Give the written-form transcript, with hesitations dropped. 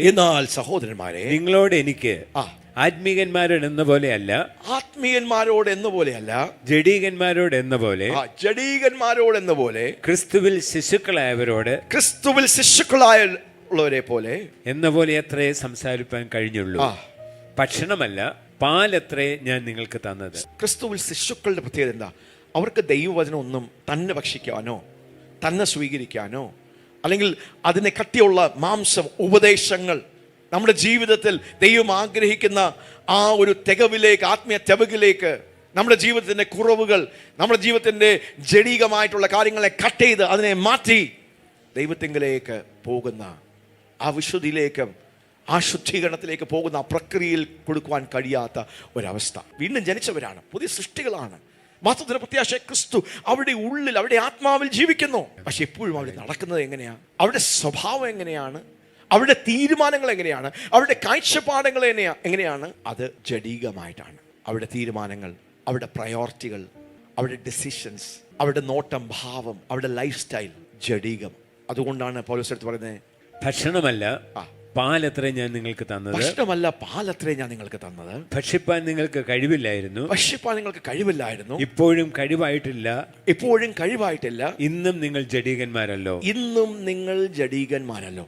എന്നാൽ സഹോദരന്മാരെ, നിങ്ങളോട് എനിക്ക് ആ ആത്മീകന്മാരോട് എന്ന പോലെയല്ല, ആത്മീയന്മാരോട് എന്ന പോലെയല്ല, ജഡീകന്മാരോട് എന്ന പോലെ, ജഡീകന്മാരോട് എന്ന പോലെ, ക്രിസ്തുവിൽ ശിശുക്കളായവരോട് ക്രിസ്തുവിൽ ശിശുക്കളായുള്ളവരെ പോലെ എന്ന പോലെ അത്രേ സംസാരിപ്പാൻ കഴിഞ്ഞുള്ളൂ. ഭക്ഷണമല്ല, പാലത്രേ ഞാൻ നിങ്ങൾക്ക് തന്നത്. ക്രിസ്തുവിൽ ശിശുക്കളുടെ പ്രത്യേകത എന്താ? അവർക്ക് ദൈവവചനം ഒന്നും തന്നെ ഭക്ഷിക്കാനോ തന്നെ സ്വീകരിക്കാനോ അല്ലെങ്കിൽ അതിനെ കട്ടിയുള്ള മാംസം ഉപദേശങ്ങൾ നമ്മുടെ ജീവിതത്തിൽ ദൈവം ആഗ്രഹിക്കുന്ന ആ ഒരു തികവിലേക്ക്, ആത്മീയ തികവിലേക്ക്, നമ്മുടെ ജീവിതത്തിൻ്റെ കുറവുകൾ, നമ്മുടെ ജീവിതത്തിൻ്റെ ജഡീകമായിട്ടുള്ള കാര്യങ്ങളെ കട്ട് ചെയ്ത് അതിനെ മാറ്റി ദൈവത്തിങ്കിലേക്ക് പോകുന്ന ആ വിശുദ്ധിയിലേക്ക്, ആ ശുദ്ധീകരണത്തിലേക്ക് പോകുന്ന ആ പ്രക്രിയയിൽ കൊടുക്കുവാൻ കഴിയാത്ത ഒരവസ്ഥ. വീണ്ടും ജനിച്ചവരാണ്, പുതിയ സൃഷ്ടികളാണ്. മാത്രത്തിന് പ്രത്യാശ ക്രിസ്തു അവരുടെ ഉള്ളിൽ, അവരുടെ ആത്മാവിൽ ജീവിക്കുന്നു. പക്ഷെ എപ്പോഴും അവിടെ നടക്കുന്നത് എങ്ങനെയാണ്? അവരുടെ സ്വഭാവം എങ്ങനെയാണ്? അവരുടെ തീരുമാനങ്ങൾ എങ്ങനെയാണ്? അവരുടെ കാഴ്ചപ്പാടുകൾ എങ്ങനെയാണ്? അത് ജഡീകമായിട്ടാണ്. അവരുടെ തീരുമാനങ്ങൾ, അവരുടെ പ്രയോറിറ്റികൾ, അവരുടെ ഡിസിഷൻസ്, അവരുടെ നോട്ടം, ഭാവം, അവരുടെ ലൈഫ് സ്റ്റൈൽ ജഡീകം. അതുകൊണ്ടാണ് പൗലോസ് എടുത്ത് പറയുന്നത്, ഭക്ഷണമല്ല പാലത്രേ ഞാൻ നിങ്ങൾക്ക് തന്നത്. ഭക്ഷണമല്ല പാലത്രേ ഞാൻ നിങ്ങൾക്ക് തന്നത്. ഭക്ഷിപ്പാൻ നിങ്ങൾക്ക് കഴിവില്ലായിരുന്നു. ഭക്ഷിപ്പാൻ നിങ്ങൾക്ക് കഴിവില്ലായിരുന്നു. ഇപ്പോഴും കഴിവായിട്ടില്ല. ഇപ്പോഴും കഴിവായിട്ടില്ല. ഇന്നും നിങ്ങൾ ജഡീകന്മാരല്ലോ. ഇന്നും നിങ്ങൾ ജഡീകന്മാരല്ലോ.